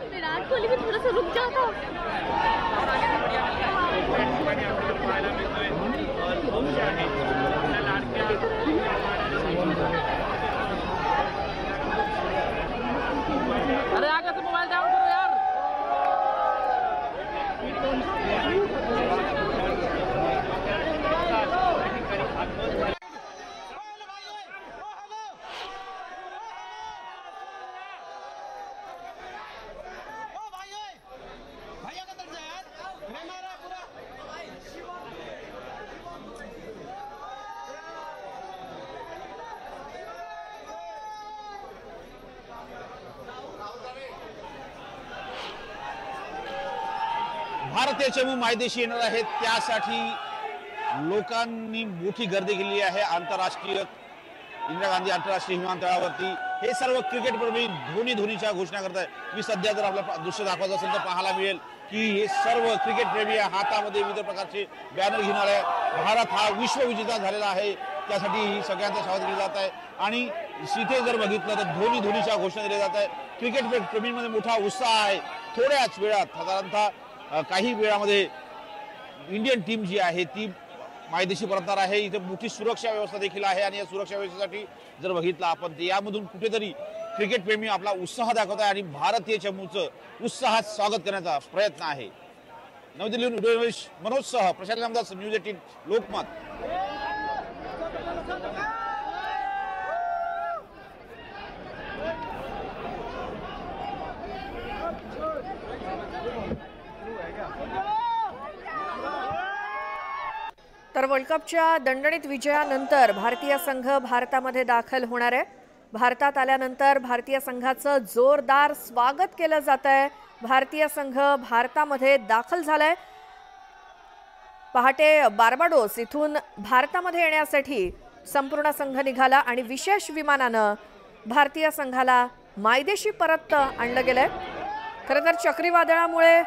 विराट कोहली भी थोड़ा सा रुक जाता। अरे आगे से मोबाइल डाउन करो यार। भारतीय चमू मायदेशी येणार आहेत, त्यासाठी लोकांनी मोठी गर्दी केली आहे। आंतरराष्ट्रीय इंदिरा गांधी आंतरराष्ट्रीय विमानतळावरती हे सर्व क्रिकेट प्रेमी धोनीच्या घोषणा करत आहेत। मी सध्या जर आपल्याला दृश्य दाखवायचं असेल तर पाहायला मिळेल की हे सर्व क्रिकेट प्रेमी हातामध्ये विविध प्रकारचे बॅनर घेऊन आले। भारत हा विश्वविजेता झालेला आहे, त्यासाठी सगळ्यांचं स्वागत केलं जात आहे। आणि इथे जर बघितलं तर धोनीच्या घोषणा दिल्या जात आहे। क्रिकेट प्रेमींमध्ये मोठा उत्साह आहे। थोड्याच वेळात साधारणतः काही वेळामध्ये इंडियन टीम जी आहे ती मायदेशी परतणार आहे। इथे मोठी सुरक्षा व्यवस्था देखील आहे आणि या सुरक्षा व्यवस्थेसाठी जर बघितलं आपण तर यामधून कुठेतरी क्रिकेट प्रेमी आपला उत्साह दाखवत आहे आणि भारतीय चमूचं उत्साहात स्वागत करण्याचा प्रयत्न आहे। नवी दिल्लीहून मनोज सह प्रशांत नामदास, न्यूज 18 लोकमत। तर वर्ल्ड कपच्या दणदणीत विजयानंतर भारतीय संघ भारतामध्ये दाखल होणार आहे। भारतात आल्यानंतर भारतीय संघाचं जोरदार स्वागत केलं जात आहे। भारतीय संघ भारतामध्ये दाखल झालाय। पहाटे बार्बाडोस इथून भारतामध्ये येण्यासाठी संपूर्ण संघ निघाला आणि विशेष विमानानं भारतीय संघाला मायदेशी परत आणलं गेलंय। खरं तर चक्रीवादळामुळे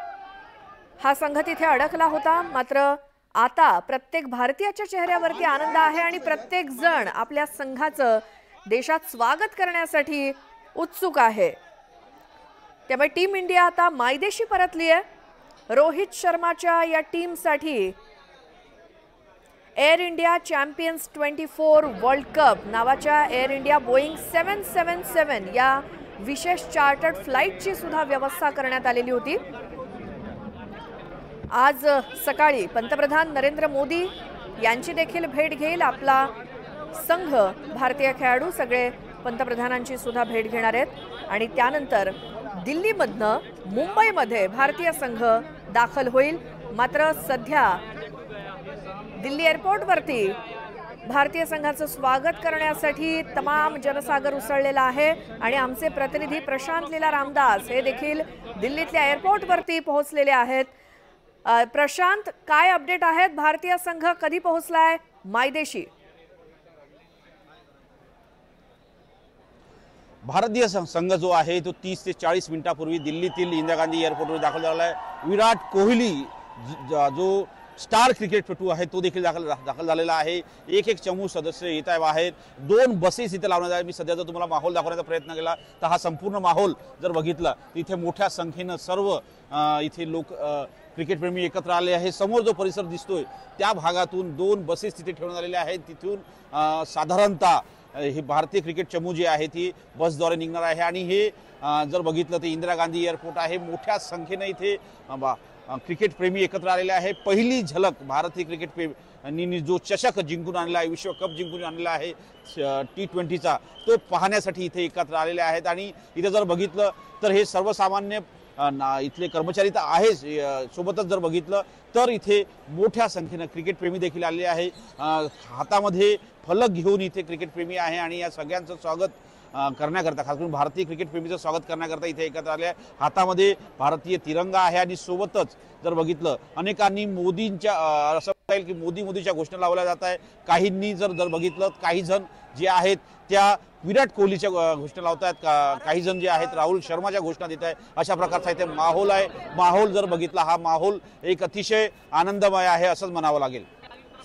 हा संघ तिथे अडकला होता, मात्र आता प्रत्येक भारतीयाच्या चेहऱ्यावरती आनंद आहे आणि प्रत्येक जण आपल्या संघाचं देशात स्वागत करण्यासाठी उत्सुक आहे। त्यामुळे टीम इंडिया आता मायदेशी परतली आहे। रोहित शर्माच्या या टीमसाठी Air India champions 24 world cup नावाच्या एअर इंडिया बोईंग 777 या विशेष चार्टर्ड फ्लाईटची सुद्धा व्यवस्था करण्यात आलेली होती। आज सकाळी पंतप्रधान नरेंद्र मोदी यांची देखील भेट घेईल आपला संघ। भारतीय खेळाडू सगळे पंतप्रधानांची सुद्धा भेट घेणार आहेत आणि त्यानंतर दिल्लीमधनं मुंबईमध्ये भारतीय संघ दाखल होईल। मात्र सध्या दिल्ली एअरपोर्टवरती भारतीय संघाचं स्वागत करण्यासाठी तमाम जनसागर उसळलेला आहे आणि आमचे प्रतिनिधी प्रशांत लीला रामदास हे देखील दिल्लीतल्या एअरपोर्टवरती पोहोचलेले आहेत। प्रशांत, काय अपडेट आहेत? भारतीय संघ कधी पोहोचलाय मायदेशी? भारतीय संघ जो आहे तो 30 ते 40 मिनिटांपूर्वी दिल्लीतील इंदिरा गांधी एअरपोर्टवर दाखल झाला आहे। विराट कोहली जो स्टार क्रिकेटपटू आहे तो देखील दाखल झालेला आहे। एक चमू सदस्य येत आहे बाहेर। 2 बसेस इथे लावण्यात आहे। मी सध्या जर तुम्हाला माहोल दाखवण्याचा प्रयत्न केला तर हा संपूर्ण माहोल जर बघितला तर इथे मोठ्या संख्येनं सर्व इथे लोक क्रिकेट प्रेमी एकत्र आले आहे। समोर जो परिसर दिसतोय त्या भागातून 2 बसेस तिथे ठेवण्यात आलेल्या आहेत। तिथून साधारणतः हे भारतीय क्रिकेट चमू जे आहे ती बसद्वारे निघणार आहे आणि हे जर बघितलं तर इंदिरा गांधी एअरपोर्ट आहे। मोठ्या संख्येनं इथे क्रिकेट प्रेमी एकत्र आलेले आहे। पहिली झलक भारतीय क्रिकेट प्रेमी जो चषक जिंकून आणला आहे, विश्वकप जिंकून आणला आहे T20चा, तो पाहण्यासाठी इथे एकत्र आलेले आहेत। आणि इथे जर बघितलं तर हे सर्वसामान्य इथले कर्मचारी तर आहेच, सोबतच जर बघितलं तर इथे मोठ्या संख्येनं क्रिकेट प्रेमी देखील आलेले आहे। हातामध्ये फलक घेऊन इथे क्रिकेट प्रेमी आहे आणि या सगळ्यांचं स्वागत करण्याकरता, खास करून भारतीय क्रिकेट प्रेमीचं स्वागत करण्याकरता इथे एकत्र आले आहे। हातामध्ये भारतीय तिरंगा आहे आणि सोबतच जर बघितलं अनेकांनी मोदींच्या येईल की मोदीच्या घोषणा लावल्या जात आहे। काहींनी जर बघितलं, काही जण जे आहेत त्या विराट कोहलीच्या घोषणा लावतात, काही जण जे आहेत राहुल शर्माच्या घोषणा देत आहे। अशा प्रकारचा इथे माहोल आहे। माहोल जर बघितला, हा माहोल एक अतिशय आनंदमय आहे असंच म्हणावं लागेल।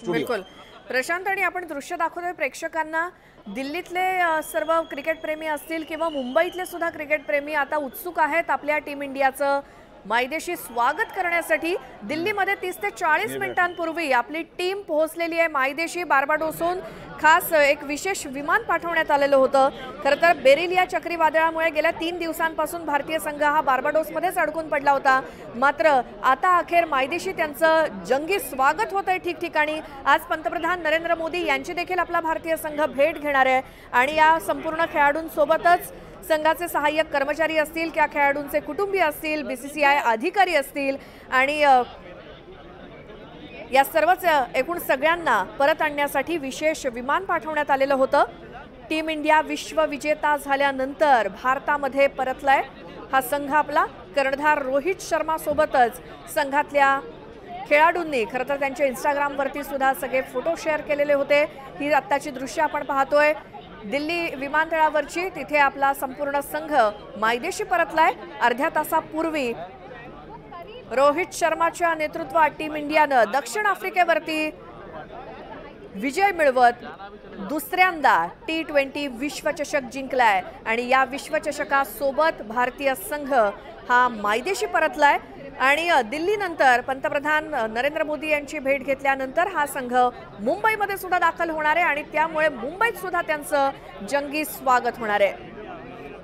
बिलकुल प्रशांत, आणि आपण दृश्य दाखवतोय प्रेक्षकांना, दिल्लीतले सर्व क्रिकेट प्रेमी असतील किंवा मुंबईतले सुद्धा क्रिकेट प्रेमी आता उत्सुक आहेत आपल्या टीम इंडियाचं मायदेशी स्वागत करण्यासाठी। दिल्लीमध्ये 30 ते 40 मिनिटांपूर्वी आपली टीम पोहोचलेली आहे मायदेशी। बार्बाडोसहून खास एक विशेष विमान पाठवण्यात आलेलं होतं। खरं तर बेरिल या चक्रीवादळामुळे गेल्या 3 दिवसांपासून भारतीय संघ हा बार्बाडोसमध्येच अडकून पडला होता, मात्र आता अखेर मायदेशी त्यांचं जंगी स्वागत होत आहे ठिकठिकाणी। आज पंतप्रधान नरेंद्र मोदी यांची देखील आपला भारतीय संघ भेट घेणार आहे आणि या संपूर्ण खेळाडूंसोबतच संघाचे सहाय्यक कर्मचारी असतील, त्या खेळाडूंचे कुटुंबीय असतील, बीसीसीआय अधिकारी असतील आणि या सर्वच एकूण सगळ्यांना परत आणण्यासाठी विशेष विमान पाठवण्यात आलेलं होतं। टीम इंडिया विश्वविजेता झाल्यानंतर भारतामध्ये परतलाय हा संघ आपला। कर्णधार रोहित शर्मा सोबतच संघातल्या खेळाडूंनी खरं तर त्यांच्या इंस्टाग्रामवरती सुद्धा सगळे फोटो शेअर केलेले होते। ही आत्ताची दृश्य आपण पाहतोय दिल्ली विमानतळावरची, तिथे आपला संपूर्ण संघ मायदेशी परतलाय। अर्ध्या तासापूर्वी रोहित शर्माच्या नेतृत्वात टीम इंडियानं दक्षिण आफ्रिकेवरती विजय मिळवत दुसऱ्यांदा T20 विश्वचषक जिंकलाय आणि या विश्वचषकासोबत भारतीय संघ हा मायदेशी परतलाय आणि दिल्लीनंतर पंतप्रधान नरेंद्र मोदी यांची भेट घेतल्यानंतर हा संघ मुंबईमध्ये सुद्धा दाखल होणार आहे आणि त्यामुळे मुंबईत सुद्धा त्यांचं जंगी स्वागत होणार आहे।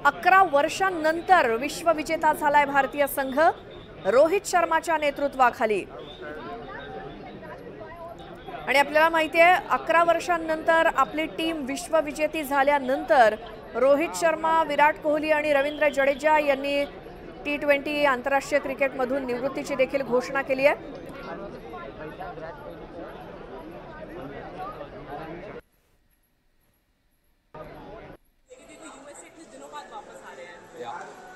11 वर्षांनंतर विश्वविजेता झालाय भारतीय संघ रोहित शर्माच्या नेतृत्वाखाली आणि आपल्याला माहिती आहे 11 वर्षांनंतर आपली टीम विश्वविजेती झाल्यानंतर रोहित शर्मा, विराट कोहली आणि रवींद्र जडेजा यांनी T20 आंतरराष्ट्रीय क्रिकेटमधून निवृत्तीची देखील घोषणा केली आहे।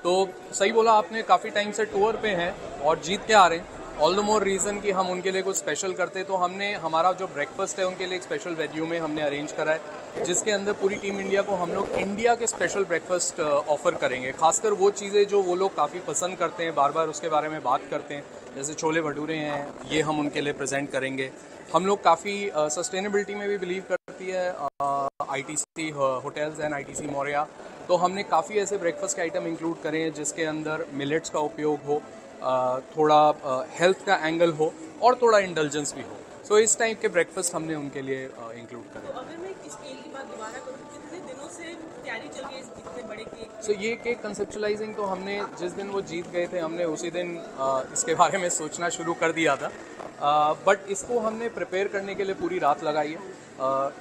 तो सही बोला आपने, काफ़ी टाइम से टूर पे हैं और जीत के आ रहे हैं। ऑल द मोर रीज़न कि हम उनके लिए कुछ स्पेशल करते, तो हमने हमारा जो ब्रेकफास्ट है उनके लिए एक स्पेशल वेन्यू में हमने अरेंज करा है, जिसके अंदर पूरी टीम इंडिया को हम लोग इंडिया के स्पेशल ब्रेकफास्ट ऑफर करेंगे। खासकर वो चीज़ें जो वो लोग काफ़ी पसंद करते हैं, बार बार उसके बारे में बात करते हैं, जैसे छोले भटूरे हैं, ये हम उनके लिए प्रेजेंट करेंगे। हम लोग काफ़ी सस्टेनेबिलिटी में भी बिलीव करती है ITC hotels end ITC Maurya, तो हमने काफ़ी ऐसे ब्रेकफास्ट के आइटम इंक्लूड करे हैं जिसके अंदर मिलेट्स का उपयोग हो, थोड़ा हेल्थ का एंगल हो और थोड़ा इंडल्जेंस भी हो। सो इस टाइप के ब्रेकफास्ट हमने उनके लिए इंक्लूड करे। अगर मैं इस केक की बात दोबारा करूँ, कितने दिनों से तैयारी चल रही है इतने बड़े केक? सो ये केक कंसेप्चुलाइजिंग तो हमने जिस दिन वो जीत गए थे, हमने उसी दिन इसके बारे में सोचना शुरू कर दिया था, बट इसको हमने प्रिपेयर करने के लिए पूरी रात लगाई है।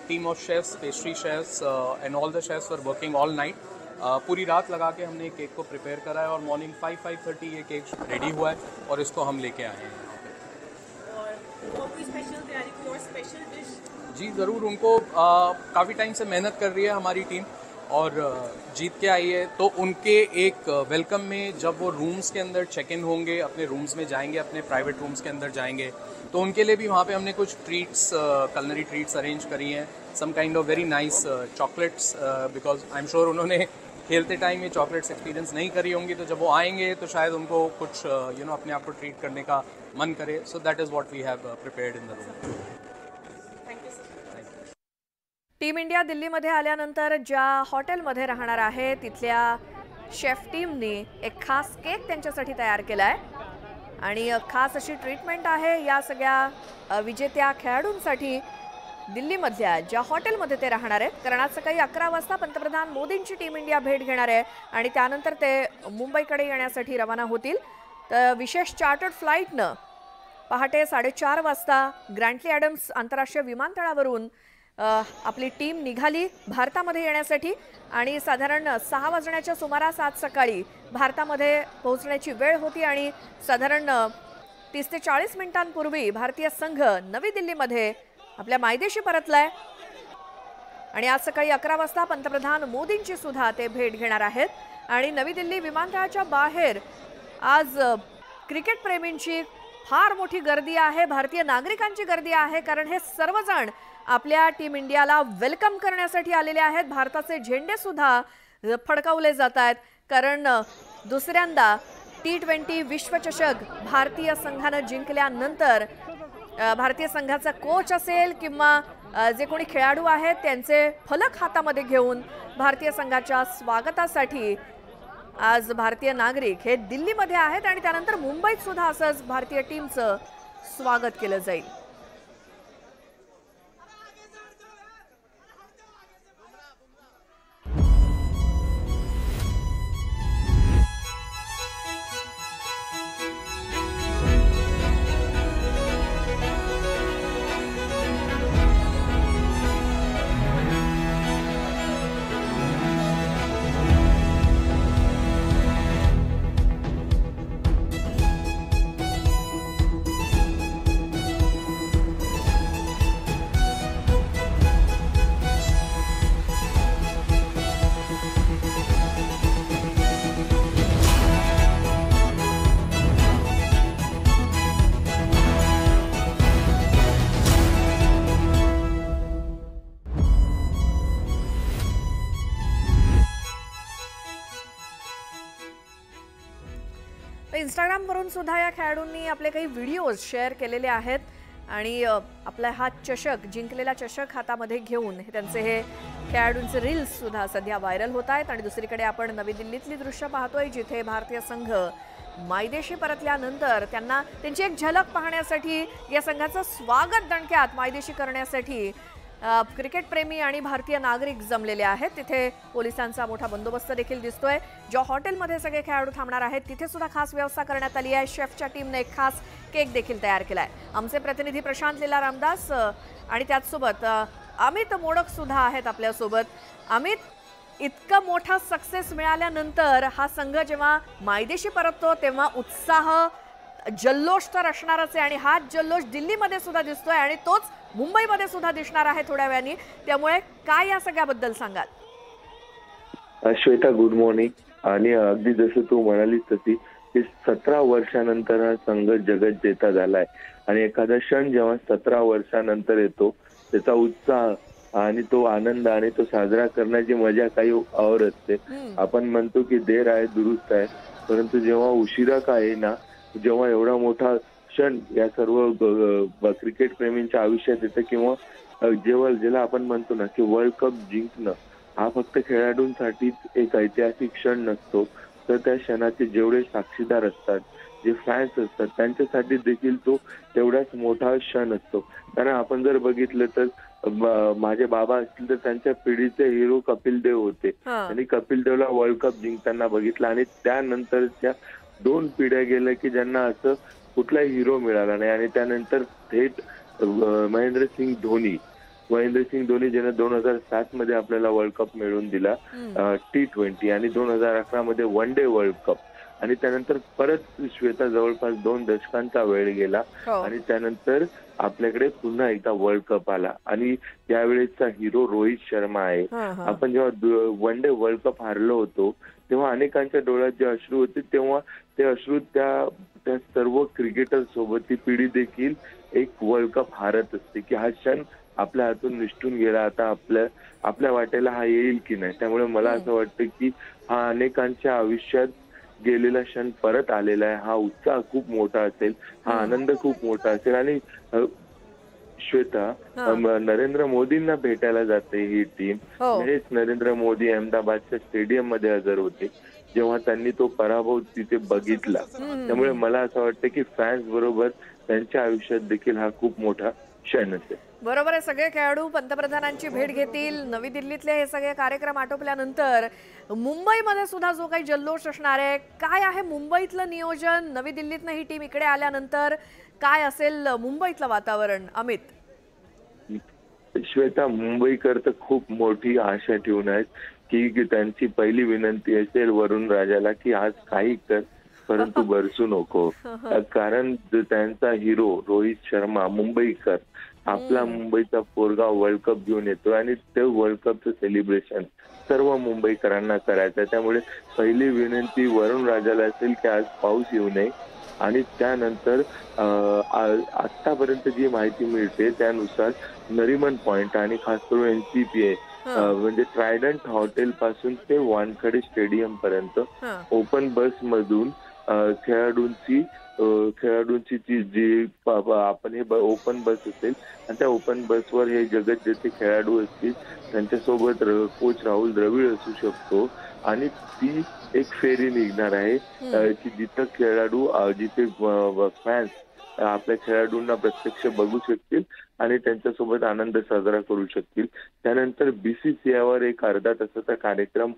Team of chefs, pastry chefs and all the chefs were working all night. पूरी रात लगा के हमने केक को प्रिपेयर करा है और मॉर्निंग 5-5:30 ये केक रेडी हुआ है और इसको हम लेके आए हैं यहाँ पे। और कोई स्पेशल तैयारी, कोई और स्पेशल डिश? जी ज़रूर, उनको काफ़ी टाइम से मेहनत कर रही है हमारी टीम और जीत के आई है, तो उनके एक वेलकम में जब वो रूम्स के अंदर चेक इन होंगे, अपने रूम्स में जाएंगे, अपने प्राइवेट रूम्स के अंदर जाएंगे, तो उनके लिए भी वहाँ पे हमने कुछ ट्रीट्स, कलनरी ट्रीट्स अरेंज करी हैं, some kind of very nice chocolates, because I am sure उन्होंने खेलते टाइम ये चॉकलेट्स एक्सपीरियंस नहीं करी होंगी, तो जब वो आएंगे तो शायद उनको कुछ अपने आप को ट्रीट करने का मन करे। So that is what we have prepared in the room. Team India दिल्लीमध्ये आल्यानंतर ज्या हॉटेलमध्ये राहणार आहे तिथल्या शेफ टीमने एक खास केक त्यांच्यासाठी तयार केला आहे आणि खास अशी ट्रीटमेंट आहे या सगळ्या विजेत्या खेळाडूंसाठी दिल्लीमधल्या ज्या हॉटेलमध्ये ते राहणार आहेत। कारण आज सकाळी 11 वाजता पंतप्रधान मोदींची टीम इंडिया भेट घेणार आहे आणि त्यानंतर ते मुंबईकडे येण्यासाठी रवाना होतील। तर विशेष चार्टर्ड फ्लाईटनं पहाटे 4:30 वाजता ग्रँटली ॲडम्स आंतरराष्ट्रीय विमानतळावरून आपली टीम निघाली भारतामध्ये येण्यासाठी आणि साधारण 6 वाजण्याच्या सुमारास आज सकाळी भारतामध्ये पोहोचण्याची वेळ होती आणि साधारण 30 ते 40 मिनिटांपूर्वी भारतीय संघ नवी दिल्लीमध्ये आपल्या मायदेशी परतलाय आणि आज सकाळी 11 वाजता पंतप्रधान मोदींची सुद्धा ते भेट घेणार आहेत आणि नवी दिल्ली विमानतळाच्या बाहेर आज क्रिकेट प्रेमींची फार मोठी गर्दी आहे, भारतीय नागरिकांची गर्दी आहे, कारण हे सर्वजण आपल्या टीम इंडियाला वेलकम करण्यासाठी आलेले आहेत. भारताचे झेंडे सुद्धा फडकवले जात आहेत, कारण दुसऱ्यांदा T20 विश्वचषक भारतीय संघानं जिंकल्यानंतर भारतीय संघाचा कोच असेल किंवा जे कोणी खेळाडू आहेत त्यांचे फलक हातामध्ये घेऊन भारतीय संघाच्या स्वागतासाठी आज भारतीय नागरिक हे दिल्लीमध्ये आहेत आणि त्यानंतर मुंबईत सुद्धा असंच भारतीय टीमचं स्वागत केलं जाईल. इंस्टाग्रामवरून सुद्धा या खेळाडूंनी आपले काही व्हिडिओज शेअर केलेले आहेत आणि आपला हा चषक जिंकलेला चषक हातामध्ये घेऊन त्यांचे हे खेळाडूंचे रील्स सुद्धा सध्या व्हायरल होत आहेत. आणि दुसरीकडे आपण नवी दिल्लीतली दृश्य पाहतोय जिथे भारतीय संघ मायदेशी परतल्यानंतर त्यांना त्यांची एक झलक पाहण्यासाठी या संघाचं स्वागत दणक्यात मायदेशी करण्यासाठी क्रिकेट प्रेमी आणि भारतीय नागरिक जमलेले आहेत. तिथे पोलिसांचा मोठा बंदोबस्त देखील दिसतोय. ज्या हॉटेलमध्ये सगळे खेळाडू थांबणार आहेत तिथे सुद्धा खास व्यवस्था करण्यात आली आहे. शेफच्या टीमने एक खास केक देखील तयार केलाय. आमचे प्रतिनिधी प्रशांत लीला रामदास आणि त्याचसोबत अमित मोडक सुद्धा आहेत आपल्यासोबत. अमित, इतका मोठा सक्सेस मिळाल्यानंतर हा संघ जेव्हा मायदेशी परततो तेव्हा उत्साह जल्लोष तर असणारच आहे आणि हा जल्लोष दिल्लीमध्ये सुद्धा दिसतोय आणि तोच मुंबईमध्ये सुद्धा दिसणार आहे थोड्या वेळाने. त्यामुळे काय या सगळ्याबद्दल सांगाल? Shweta, good morning. आणि अगदी जसं तू म्हणालीस तशी की 17 वर्षानंतर हा संघ जगत जेता झालाय आणि एखादा क्षण जेव्हा 17 वर्षानंतर येतो त्याचा उत्साह आणि तो आनंद आणि तो साजरा करण्याची मजा काही और असते. आपण म्हणतो की देर आहे दुरुस्त आहे, परंतु जेव्हा उशिरा का येईना, जेव्हा एवढा मोठा क्षण या सर्व क्रिकेट प्रेमींच्या आयुष्यात येतं किंवा जेव्हा ज्याला आपण म्हणतो ना की वर्ल्ड कप जिंकणं हा फक्त खेळाडूंसाठीच एक ऐतिहासिक क्षण नसतो, तर त्या क्षणाचे जेवढे साक्षीदार असतात, जे फॅन्स असतात, त्यांच्यासाठी देखील तो तेवढाच मोठा क्षण असतो. कारण आपण जर बघितलं तर माझे बाबा असतील तर त्यांच्या पिढीचे हिरो कपिल देव होते. त्यांनी कपिल देवला वर्ल्ड कप जिंकताना बघितलं आणि त्यानंतरच्या 2 पिढ्या गेल्या की ज्यांना असं कुठलाही हिरो मिळाला नाही. आणि त्यानंतर थेट महेंद्रसिंग धोनी ज्याने 2007 मध्ये आपल्याला वर्ल्ड कप मिळवून दिला T20 आणि 2011 मध्ये वन डे वर्ल्ड कप. आणि त्यानंतर परत श्वेता जवळपास 2 दशकांचा वेळ गेला आणि त्यानंतर आपल्याकडे पुन्हा एकदा वर्ल्ड कप आला आणि त्यावेळेसचा हिरो रोहित शर्मा आहे. आपण जेव्हा वन डे वर्ल्ड कप हारलो होतो तेव्हा अनेकांच्या डोळ्यात जे अश्रू होते तेव्हा ते अश्रू त्या सर्व क्रिकेटर सोबत ती पिढी देखील एक वर्ल्ड कप हारत असते की हा क्षण आपल्या हातून निसटून गेला, आता आपल्या वाटेला हा येईल की नाही. त्यामुळे मला असं वाटतं की हा अनेकांच्या आयुष्यात गेलेला क्षण परत आलेला आहे. हा उत्साह खूप मोठा असेल, हा आनंद खूप मोठा असेल. आणि श्वेता, नरेंद्र मोदींना भेटायला जाते ही टीम. हेच नरेंद्र मोदी अहमदाबादच्या स्टेडियम मध्ये हजर होते जेव्हा त्यांनी तो पराभव तिथे बघितला. त्यामुळे मला असं वाटतं की फॅन्स बरोबर त्यांच्या आयुष्यात देखील हा खूप मोठा क्षण असेल. बरोबर आहे. सगळे खेळाडू पंतप्रधानांची भेट घेतील. नवी दिल्लीतले हे सगळे कार्यक्रम आटोपल्यानंतर मुंबईमध्ये सुद्धा जो काही जल्लोष असणार आहे, काय आहे मुंबईतलं नियोजन? नवी दिल्लीतनं ही टीम इकडे आल्यानंतर काय असेल मुंबईतलं वातावरण? अमित. श्वेता, मुंबईकर तर खूप मोठी आशा ठेवून आहेत की त्यांची पहिली विनंती असेल वरुण राजाला की आज काही कर परंतु बरसू नको. कारण त्यांचा हिरो रोहित शर्मा मुंबईकर आपला मुंबईचा पोरगा वर्ल्ड कप घेऊन येतो आणि ते वर्ल्ड कपचं सेलिब्रेशन सर्व मुंबईकरांना करायचं. त्यामुळे पहिली विनंती वरुण राजाला असेल की आज पाऊस येऊ नये आणि त्यानंतर आतापर्यंत जी माहिती मिळते त्यानुसार नरिमन पॉइंट आणि खास करून NCPA म्हणजे ट्रायडंट हॉटेल पासून ते वानखडे स्टेडियम पर्यंत ओपन बस मधून खेळाडूंची जी आपण हे ओपन बस असेल आणि त्या ओपन बसवर हे जगत जेथे खेळाडू असतील त्यांच्यासोबत कोच राहुल द्रविड असू शकतो आणि ती एक फेरी निघणार आहे की जिथं खेळाडू जिथे फॅन्स आपल्या खेळाडूंना प्रत्यक्ष बघू शकतील आणि त्यांच्यासोबत आनंद साजरा करू शकतील. त्यानंतर BCCIवर एक अर्धा तासाचा कार्यक्रम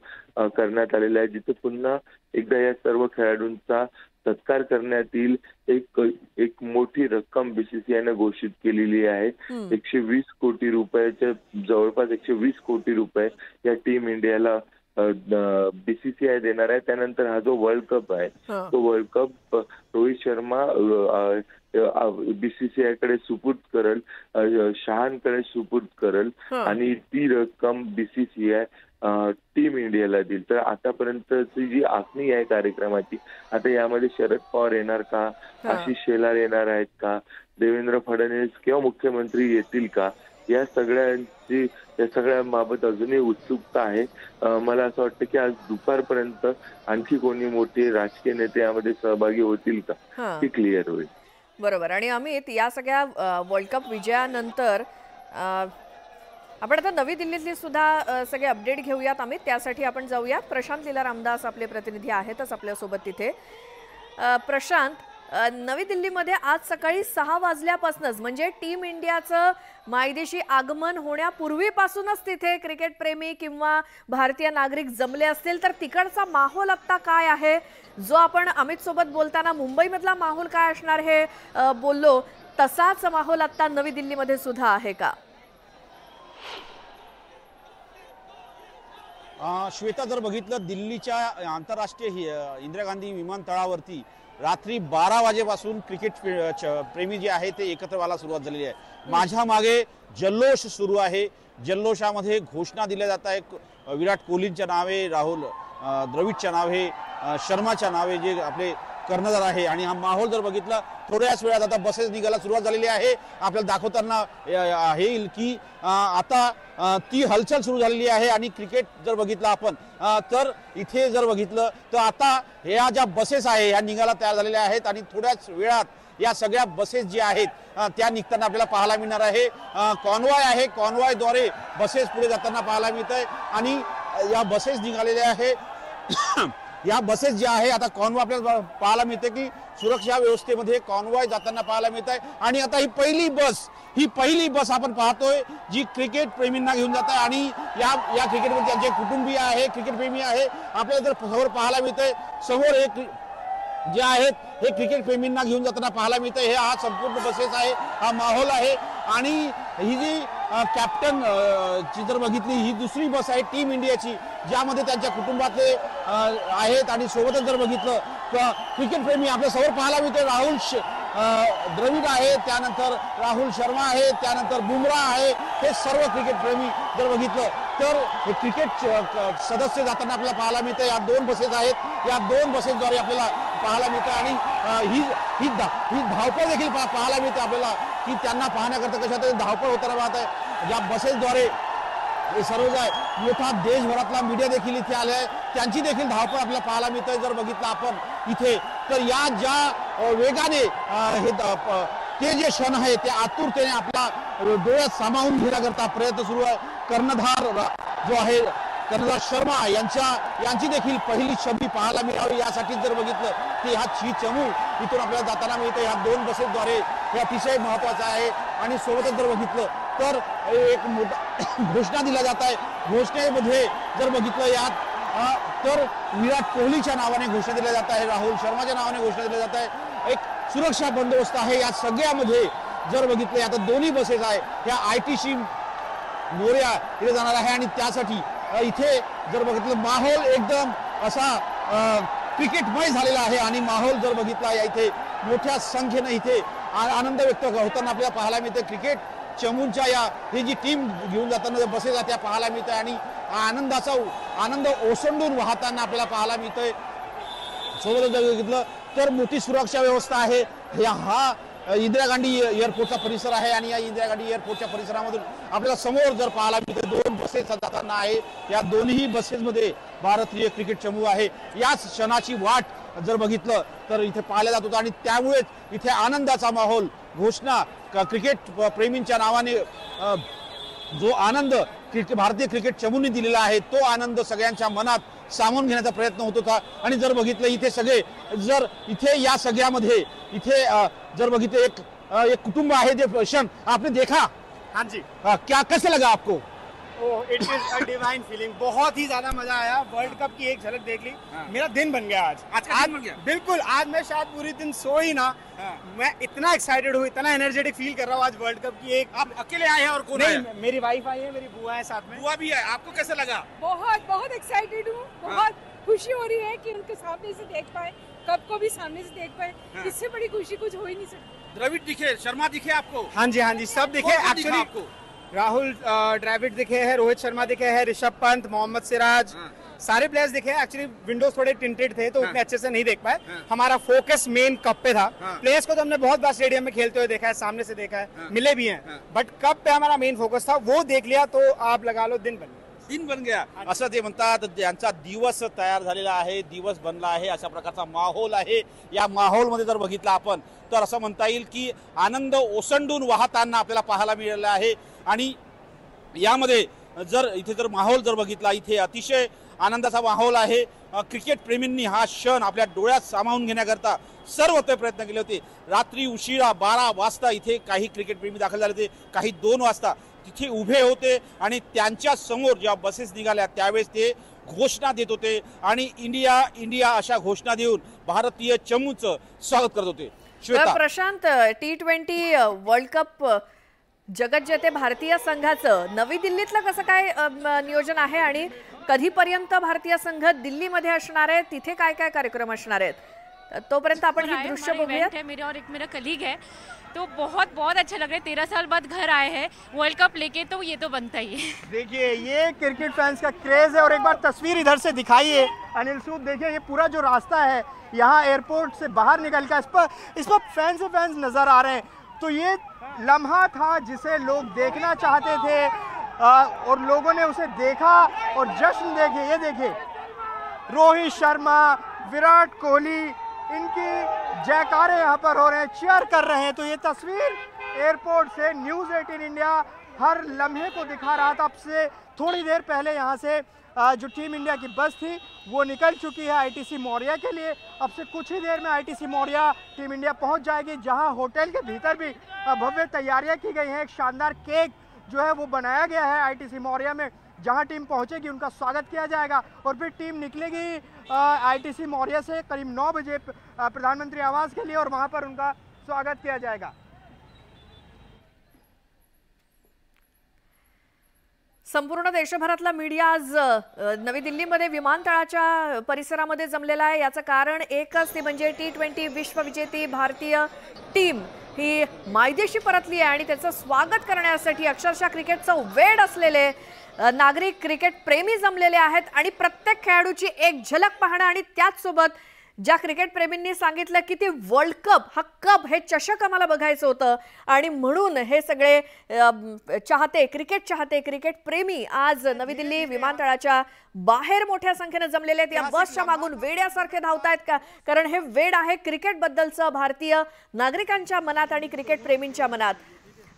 करण्यात आलेला आहे जिथे पुन्हा एकदा या सर्व खेळाडूंचा सत्कार करण्यात येईल. एक मोठी रक्कम BCCIने घोषित केलेली आहे. 120 कोटी रुपयाच्या जवळपास 120 कोटी रुपये या टीम इंडियाला BCCI देणार आहे. त्यानंतर हा जो वर्ल्ड कप आहे तो world cup Rohit Sharma BCCI कडे सुपूर्द करेल, शहांकडे सुपूर्द करेल आणि ती रक्कम BCCI टीम इंडियाला देईल. तर आतापर्यंतची जी आखणी आहे कार्यक्रमाची, आता यामध्ये शरद पवार येणार का, आशिष शेलार येणार आहेत का, देवेंद्र फडणवीस किंवा मुख्यमंत्री येतील का, या सगळ्यांबाबत अजूनही उत्सुकता आहे. मला असं वाटतं की आज दुपारपर्यंत आणखी कोणी मोठे राजकीय नेते यामध्ये सहभागी होतील का हे क्लिअर होईल. बरोबर. आणि अमित, या सगळ्या वर्ल्ड कप विजयानंतर आपण आता नवी दिल्लीतली सुद्धा सगळे अपडेट घेऊयात अमित. त्यासाठी आपण जाऊयात. प्रशांत लीला रामदास आपले प्रतिनिधी आहेतच आपल्यासोबत तिथे. प्रशांत, नवी दिल्लीमध्ये आज सकाळी 6 वाजल्यापासूनच म्हणजे टीम इंडियाचं मायदेशी आगमन होण्यापूर्वीपासूनच तिथे क्रिकेट प्रेमी किंवा भारतीय नागरिक जमले असतील, तर तिकडचा माहोल आता काय आहे? जो आपण अमित सोबत बोलताना मुंबईमधला माहोल काय असणार हे बोललो, तसाच माहोल आता नवी दिल्लीमध्ये सुद्धा आहे का? श्वेता, जर बघितलं दिल्लीच्या आंतरराष्ट्रीय इंदिरा गांधी विमानतळावरती रात्री 12 वाजेपासून क्रिकेट प्रेमी जे आहे ते एकत्र व्हायला सुरुवात झालेली आहे. माझ्या मागे जल्लोष सुरू आहे. जल्लोषामध्ये घोषणा दिल्या जात आहे. विराट कोहलींच्या नावे, राहुल द्रविडच्या नावे, शर्माच्या नावे जे आपले कर्णधार आहे. आणि हा माहोल जर बघितला थोड्याच वेळात आता बसेस निघायला सुरुवात झालेली आहे. आपल्याला दाखवताना येईल की आता ती हलचल सुरू झालेली आहे. आणि क्रिकेट जर बघितलं आपण तर इथे जर बघितलं तर आता या ज्या बसेस आहे ह्या निघायला तयार झालेल्या आहेत आणि थोड्याच वेळात या सगळ्या बसेस ज्या आहेत त्या निघताना आपल्याला पाहायला मिळणार आहे. कॉन्वॉय आहे, कॉन्वॉयद्वारे बसेस पुढे जाताना पाहायला मिळत आहे आणि या बसेस निघालेल्या आहे. या बसेस ज्या आहे आता कॉन्वॉय आपल्याला पाहायला मिळते की सुरक्षा व्यवस्थेमध्ये कॉन्वॉय जाताना पाहायला मिळत आहे. आणि आता ही पहिली बस आपण पाहतोय जी क्रिकेट प्रेमींना घेऊन जात आहे. आणि या क्रिकेटमध्ये त्यांचे कुटुंबीय आहे, क्रिकेट प्रेमी आहे. आपल्याला जर समोर पाहायला मिळतंय, समोर एक जे आहेत हे क्रिकेट प्रेमींना घेऊन जाताना पाहायला मिळतंय. हे हा संपूर्ण बसेस आहे, हा माहोल आहे. आणि ही जी कॅप्टन ची जर बघितली, ही दुसरी बस आहे टीम इंडियाची, ज्यामध्ये त्यांच्या कुटुंबातले आहेत. आणि सोबतच जर बघितलं तर क्रिकेट प्रेमी आपल्या समोर पाहायला मिळते. राहुल द्रविड आहे, त्यानंतर राहुल शर्मा आहे, त्यानंतर बुमराह आहे. हे सर्व क्रिकेट प्रेमी जर बघितलं तर हे क्रिकेट सदस्य जाताना आपल्याला पाहायला मिळतं. या 2 बसेस आहेत, या 2 बसेसद्वारे आपल्याला पाहायला मिळतं. आणि ही धावपळ देखील पाहायला मिळते आपल्याला की त्यांना पाहण्याकरता कशा तरी धावपळ होताना पाहत आहे. या बसेसद्वारे हे सर्व जे मोठा देशभरातला मीडिया देखील इथे आले आहे, त्यांची देखील धावपळ आपल्याला पाहायला मिळते. जर बघितलं आपण इथे तर या ज्या वेगाने हे ते जे क्षण आहे ते आतुरतेने आपल्या डोळ्यात सामावून घेण्याकरता प्रयत्न सुरू आहे. कर्णधार जो आहे कर्णधार शर्मा यांची देखील पहिली छबी पाहायला मिळावी यासाठी जर बघितलं की ही चमू इथून आपल्याला जाताना मिळते. या 2 बसेसद्वारे हे अतिशय महत्वाचं आहे. आणि सोबतच जर बघितलं तर एक मोठा घोषणा दिल्या जात आहे. घोषणेमध्ये जर बघितलं यात तर विराट कोहलीच्या नावाने घोषणा दिल्या जात आहे, राहुल शर्माच्या नावाने घोषणा दिल्या जात आहे. एक सुरक्षा बंदोबस्त आहे या सगळ्यामध्ये. जर बघितलं आता दोन्ही बसेस आहे ह्या ITC मोरया इथे जाणार आहे. आणि त्यासाठी इथे जर बघितलं माहोल एकदम असा क्रिकेटमय झालेला आहे. आणि माहोल जर बघितला या इथे मोठ्या संख्येने इथे आनंद व्यक्त होताना आपल्याला पाहायला मिळते. क्रिकेट चमूंच्या ही जी टीम घेऊन जाताना बसेस त्या पाहायला मिळते आणि आनंद ओसंडून वाहताना आपल्याला पाहायला मिळतंय. सोबतच जर बघितलं तर मोठी सुरक्षा व्यवस्था आहे। हा इंदिरा गांधी एअरपोर्टचा परिसर आहे आणि या इंदिरा गांधी एअरपोर्टच्या परिसरामधून आपल्याला समोर जर पाहायला मिळते 2 बसेस जाताना आहे। या दोन्ही बसेसमध्ये भारतीय क्रिकेट चमू आहे। याच क्षणाची वाट जर बघितलं तर इथे पाहिला जात होता आणि त्यामुळेच इथे आनंदाचा माहोल, घोषणा क्रिकेट प्रेमींच्या नावाने जो आनंद भारतीय क्रिकेट चमूंनी दिलेला आहे तो आनंद सगळ्यांच्या मनात सामावून घेण्याचा प्रयत्न होत होता। आणि जर बघितलं इथे सगळे जर इथे या सगळ्यामध्ये इथे जर बघितलं एक कुटुंब आहे जे क्षण आपने देखा। हाँ जी, क्या कैसे लगा आपको? It is a divine feeling, बहुत ही ज्यादा मजा आया। वर्ल्ड कप की एक झलक देख ली, मेरा दिन बन गया आज बन गया। बिल्कुल, आज मैं शायद पूरी दिन सो ही ना। मैं इतना एक्साइटेड हूँ, इतना एनर्जेटिक फील कर रहा हूँ आज वर्ल्ड कप की। एक आप अकेले आए हैं और कौन है? मेरी वाइफ आई है, मेरी बुआ है साथ में। बुआ भी है, आपको कैसे लगा? बहुत बहुत एक्साइटेड हूँ, बहुत खुशी हो रही है कि उनके सामने से देख पाए, कप को भी सामने से देख पाए। इससे बड़ी खुशी कुछ हो ही नहीं सकती। द्रविड़ दिखे, शर्मा दिखे आपको? हाँ जी, सब दिखे। एक्चुअली आपको राहुल द्रविड़ दिखे हैं, रोहित शर्मा दिखे हैं, ऋषभ पंत, मोहम्मद सिराज, सारे प्लेयर्स दिखे हैं। एक्चुअली विंडोज थोड़े टिंटेड थे तो उतने अच्छे से नहीं देख पाए। हमारा फोकस मेन कप पे था। प्लेयर्स को तो हमने बहुत बार स्टेडियम में खेलते हुए देखा है, सामने से देखा है, मिले भी हैं, बट कप पे हमारा मेन फोकस था, वो देख लिया तो आप लगा लो दिन बन गया। असं ते म्हणतात। त्यांचा दिवस तयार झालेला आहे, दिवस बनला आहे, अशा प्रकारचा माहोल आहे। या माहोलमध्ये जर बघितलं आपण तर असं म्हणता येईल की आनंद ओसंडून वाहताना आपल्याला पाहायला मिळाला आहे। आणि यामध्ये जर इथे जर माहोल जर बघितला, इथे अतिशय आनंदाचा माहोल आहे। क्रिकेट प्रेमींनी हा क्षण आपल्या डोळ्यात सामावून घेण्याकरता सर्व ते प्रयत्न केले होते। रात्री उशिरा 12 वाजता इथे काही क्रिकेट प्रेमी दाखल झाले होते, काही 2 वाजता तिथे उभे होते आणि त्यांच्या समोर जेव्हा बसेस निघाल्या त्यावेळेस ते घोषणा देत होते आणि इंडिया इंडिया अशा घोषणा देऊन भारतीय चमूचं स्वागत करत होते। तर प्रशांत, T20 वर्ल्ड कप जगज्जेते भारतीय संघाचं नवी दिल्लीतलं कसं काय नियोजन आहे आणि कधीपर्यंत भारतीय संघ दिल्लीमध्ये असणार आहे, तिथे काय काय कार्यक्रम असणार आहेत, तोपर्यंत आपण ही दृश्य बघूया। मेरा और एक मेरा कलीग है, तो बहुत बहुत अच्छा लग रहा है। 13 साल बाद घर आए हैं वर्ल्ड कप लेके, तो ये तो बनता ही है। देखिए ये क्रिकेट फैंस का क्रेज है। और एक बार तस्वीर इधर से दिखाइए अनिल सूद, देखिए ये पूरा जो रास्ता है यहाँ एयरपोर्ट से बाहर निकल कर इस पर फैंस नजर आ रहे हैं। तो ये लम्हा था जिसे लोग देखना चाहते थे और लोगों ने उसे देखा और जश्न देखिए। ये देखिए रोहित शर्मा, विराट कोहली, इनकी जयकारे यहाँ पर हो रहे हैं, चीयर कर रहे हैं। तो ये तस्वीर एयरपोर्ट से न्यूज़ 18 इंडिया हर लम्हे को दिखा रहा था। अब से थोड़ी देर पहले यहाँ से जो टीम इंडिया की बस थी वो निकल चुकी है ITC मौर्या के लिए। अब से कुछ ही देर में ITC मौर्या टीम इंडिया पहुँच जाएगी, जहाँ होटल के भीतर भी भव्य तैयारियाँ की गई हैं। एक शानदार केक जो है वो बनाया गया है ITC मौर्या में, जहां टीम पहुंचेगी उनका स्वागत किया जाएगा और फिर टीम निकलेगी ITC मौर्या से करीब 9 बजे प्रधानमंत्री आवास के लिए और वहां पर उनका स्वागत किया जाएगा। संपूर्ण देशभरातला मीडिया आज नवी दिल्लीमध्ये विमानतळाच्या परिसरामध्ये जमलेला आहे। याचं कारण एकच, ते म्हणजे T20 विश्वविजेती भारतीय टीम ही मायदेशी परतली आहे आणि त्याचं स्वागत करण्यासाठी अक्षरशः क्रिकेटचं वेड असलेले नागरिक, क्रिकेट प्रेमी जमलेले आहेत आणि प्रत्येक खेळाडूची एक झलक पाहणं आणि त्याचसोबत ज्या क्रिकेट प्रेमींनी सांगितलं की ते वर्ल्ड कप, हा कप, हे चषक आम्हाला बघायचं होतं आणि म्हणून हे सगळे चाहते, क्रिकेट चाहते, क्रिकेट प्रेमी आज नवी दिल्ली विमानतळाच्या बाहेर मोठ्या संख्येने जमलेले आहेत। या बसच्या मागून वेड्यासारखे धावतायत का, कारण हे वेड आहे क्रिकेट बद्दलचं भारतीय नागरिकांच्या मनात आणि क्रिकेट प्रेमींच्या मनात।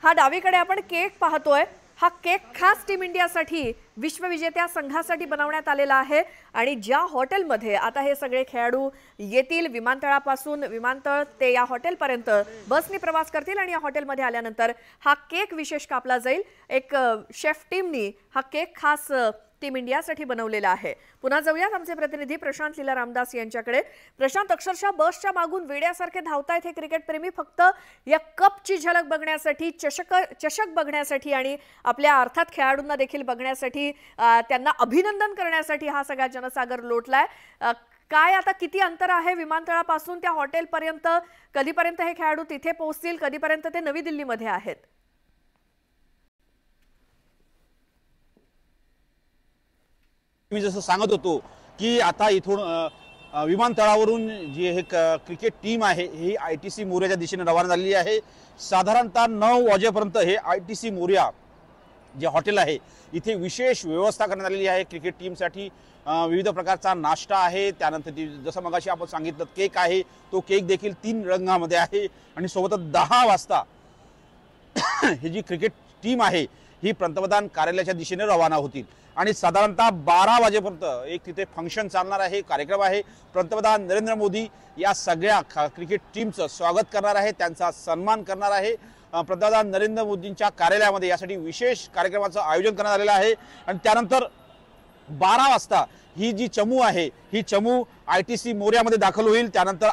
हा डावीकडे आपण केक पाहतोय, हा केक खास टीम इंडियासाठी, विश्वविजेत्या संघासाठी बनवण्यात आलेला आहे आणि ज्या हॉटेलमध्ये आता हे सगळे खेळाडू येतील, विमानतळापासून विमानतळ ते या हॉटेलपर्यंत बसने प्रवास करतील आणि या हॉटेलमध्ये आल्यानंतर हा केक विशेष कापला जाईल। एक शेफ टीमनी हा केक खास टीम इंडियासाठी बनवलेला आहे। पुन्हा जाऊयात आमचे प्रतिनिधी प्रशांत लीला रामदास यांच्याकडे। प्रशांत, अक्षरशः बसच्या मागून वेड्यासारखे धावतायत हे क्रिकेट प्रेमी फक्त या कपची झलक बघण्यासाठी, चषक बघण्यासाठी आणि आपल्या अर्थात खेळाडूंना देखील बघण्यासाठी, त्यांना अभिनंदन करण्यासाठी हा सगळा जनसागर लोटलाय। काय आता किती अंतर आहे विमानतळापासून त्या हॉटेलपर्यंत, कधीपर्यंत हे खेळाडू तिथे पोहोचतील, कधीपर्यंत ते नवी दिल्लीमध्ये आहेत? मी जसं सांगत होतो की आता इथून विमानतळावरून जी हे क्रिकेट टीम आहे ही ITC मोर्याच्या दिशेने रवाना झालेली आहे। साधारणतः 9 वाजेपर्यंत हे ITC मोर्या जे हॉटेल आहे इथे विशेष व्यवस्था करण्यात आलेली आहे क्रिकेट टीमसाठी। विविध प्रकारचा नाश्ता आहे, त्यानंतर जसं मगाशी आपण सांगितलं केक आहे, तो केक देखील 3 रंगामध्ये आहे आणि सोबतच 10 वाजता ही जी क्रिकेट टीम आहे ही पंतप्रधान कार्यालयाच्या दिशेने रवाना होतील आणि साधारणतः 12 वाजेपर्यंत एक तिथे फंक्शन चालणार आहे, कार्यक्रम आहे। पंतप्रधान नरेंद्र मोदी या सगळ्या क्रिकेट टीमचं स्वागत करणार आहे, त्यांचा सन्मान करणार आहे। पंतप्रधान नरेंद्र मोदींच्या कार्यालयामध्ये यासाठी विशेष कार्यक्रमाचं आयोजन करण्यात आलेलं आहे आणि त्यानंतर 12 वाजता ही जी चमू आहे ही चमू ITC मोर्यामध्ये दाखल होईल। त्यानंतर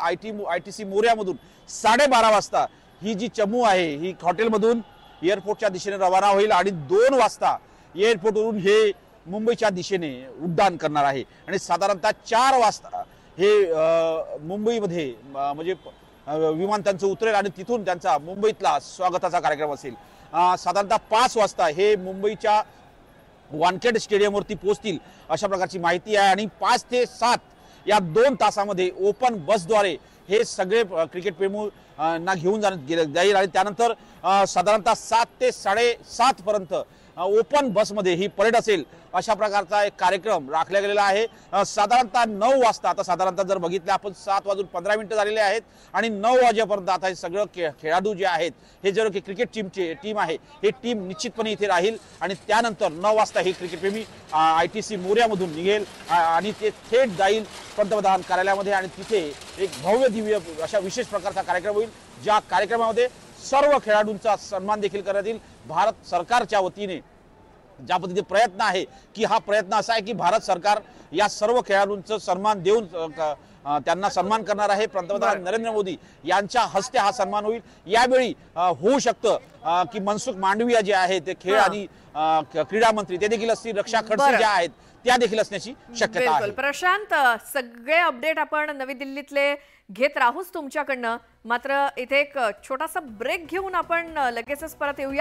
ITC मोर्यामधून 12:30 वाजता ही जी चमू आहे ही हॉटेलमधून एअरपोर्टच्या दिशेने रवाना होईल आणि 2 वाजता एअरपोर्टवरून हे मुंबईच्या दिशेने उड्डाण करणार आहे आणि साधारणतः 4 वाजता हे मुंबईमध्ये म्हणजे विमानतळाचं उतरेल आणि तिथून त्यांचा मुंबईतला स्वागताचा कार्यक्रम असेल। साधारणतः 5 वाजता हे मुंबईच्या वानखेडे स्टेडियमवरती पोहोचतील अशा प्रकारची माहिती आहे आणि 5 ते 7 या 2 तासामध्ये ओपन बसद्वारे हे सगळे क्रिकेट प्रेमी ना घेऊन जाईल आणि त्यानंतर साधारणतः 7 ते 7:30 पर्यंत ओपन बसमध्ये ही परेड असेल अशा प्रकारचा एक कार्यक्रम राखला गेलेला आहे। साधारणतः 9 वाजता, आता साधारणतः जर बघितलं आपण 7:15 झालेले आहेत आणि 9 वाजेपर्यंत आता हे सगळं खेळाडू जे आहेत हे जर क्रिकेट टीम आहे हे टीम निश्चितपणे इथे राहील आणि त्यानंतर 9 वाजता हे क्रिकेट प्रेमी ITC मोर्यामधून निघेल आणि ते थेट जाईल पंतप्रधान कार्यालयामध्ये आणि तिथे एक भव्य दिव्य अशा विशेष प्रकारचा कार्यक्रम होईल, ज्या कार्यक्रमामध्ये सर्व खेळाडूंचा सन्मान देखील करण्यात येईल। भारत सरकारच्या वतीने ज्या पद्धतीने प्रयत्न आहे की हा प्रयत्न असा आहे की भारत सरकार या सर्व खेळाडूंचा सन्मान देऊन त्यांना सन्मान करणार आहे। पंतप्रधान नरेंद्र मोदी यांच्या हस्ते हा सन्मान होईल। यावेळी होऊ शकतं की मनसुख मांडविया जे आहे ते खेळ आणि क्रीडा मंत्री ते देखील असतील, रक्षा खडसे ज्या आहेत त्या देखील असण्याची शक्यता आहे। प्रशांत, सगळे अपडेट आपण नवी दिल्लीतले घेत राहूच तुमच्याकडनं, मात्र इथे एक छोटासा ब्रेक घेऊन आपण लगेचच परत येऊया।